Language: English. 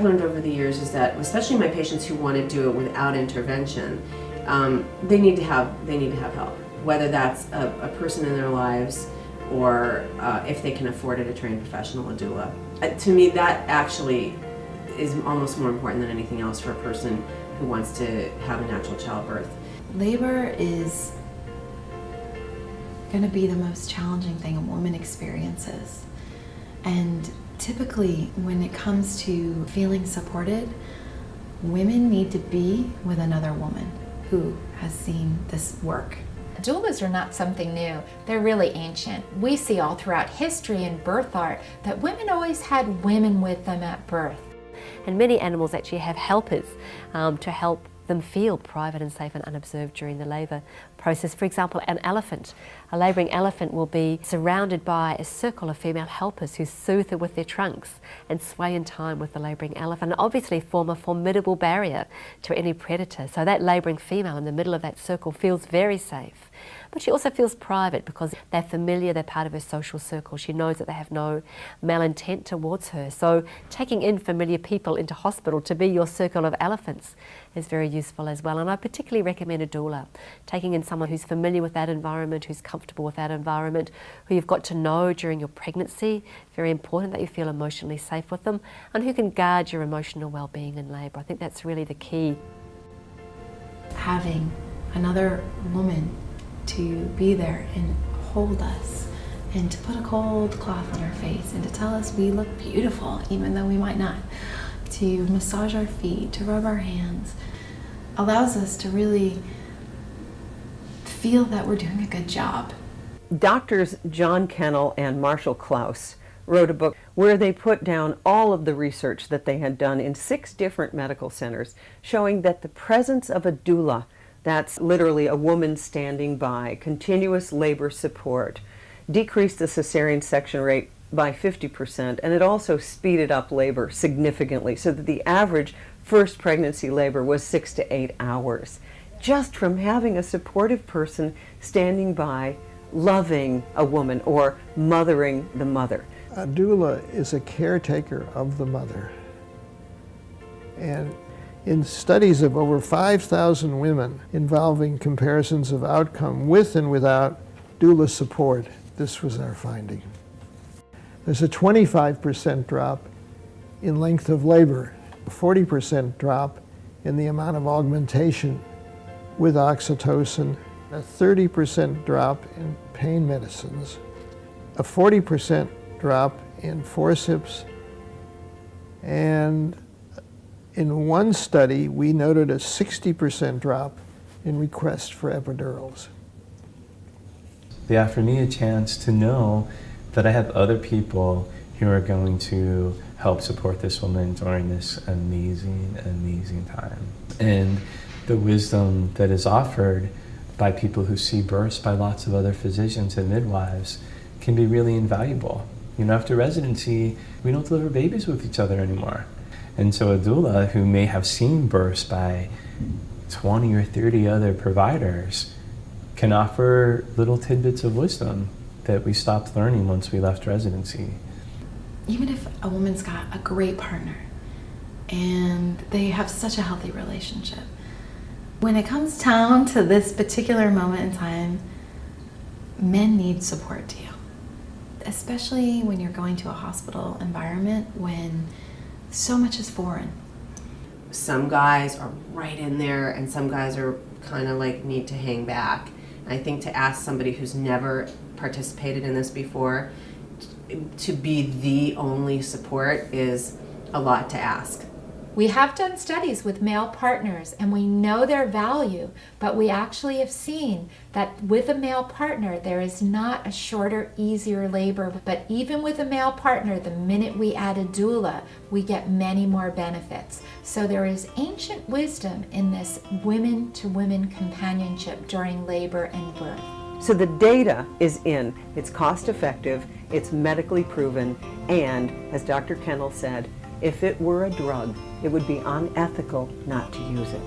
learned over the years is that, especially my patients who want to do it without intervention, they need to have help, whether that's a person in their lives or if they can afford it, a trained professional, a doula. To me, that actually is almost more important than anything else for a person who wants to have a natural childbirth. Labor is going to be the most challenging thing a woman experiences. And typically, when it comes to feeling supported, women need to be with another woman who has seen this work. Doulas are not something new. They're really ancient. We see all throughout history and birth art that women always had women with them at birth. And many animals actually have helpers to help them feel private and safe and unobserved during the labour process. For example, an elephant. A labouring elephant will be surrounded by a circle of female helpers who soothe her with their trunks and sway in time with the labouring elephant, and obviously form a formidable barrier to any predator. So that labouring female in the middle of that circle feels very safe. But she also feels private because they're familiar, they're part of her social circle. She knows that they have no malintent towards her. So taking in familiar people into hospital to be your circle of elephants is very useful as well. And I particularly recommend a doula. Taking in someone who's familiar with that environment, who's comfortable with that environment, who you've got to know during your pregnancy. Very important that you feel emotionally safe with them, and who can guard your emotional well-being in labour. I think that's really the key. Having another woman to be there and hold us, and to put a cold cloth on our face, and to tell us we look beautiful even though we might not, to massage our feet, to rub our hands, allows us to really feel that we're doing a good job. Doctors John Kennel and Marshall Klaus wrote a book where they put down all of the research that they had done in 6 different medical centers, showing that the presence of a doula, that's literally a woman standing by, continuous labor support, decreased the cesarean section rate by 50%, and it also speeded up labor significantly, so that the average first pregnancy labor was 6 to 8 hours, just from having a supportive person standing by, loving a woman or mothering the mother. A doula is a caretaker of the mother. And in studies of over 5,000 women involving comparisons of outcome with and without doula support, this was our finding. There's a 25% drop in length of labor, a 40% drop in the amount of augmentation with oxytocin, a 30% drop in pain medicines, a 40% drop in forceps, and in one study, we noted a 60% drop in requests for epidurals. They offer me a chance to know that I have other people who are going to help support this woman during this amazing, amazing time. And the wisdom that is offered by people who see births by lots of other physicians and midwives can be really invaluable. You know, after residency, we don't deliver babies with each other anymore. And so a doula who may have seen births by 20 or 30 other providers can offer little tidbits of wisdom that we stopped learning once we left residency. Even if a woman's got a great partner and they have such a healthy relationship, when it comes down to this particular moment in time, men need support too. Especially when you're going to a hospital environment when so much is foreign. Some guys are right in there, and some guys are kind of like need to hang back. I think to ask somebody who's never participated in this before to be the only support is a lot to ask. We have done studies with male partners and we know their value, but we actually have seen that with a male partner there is not a shorter, easier labor. But even with a male partner, the minute we add a doula, we get many more benefits. So there is ancient wisdom in this women-to-women companionship during labor and birth. So the data is in, it's cost effective, it's medically proven, and as Dr. Kennel said, if it were a drug, it would be unethical not to use it.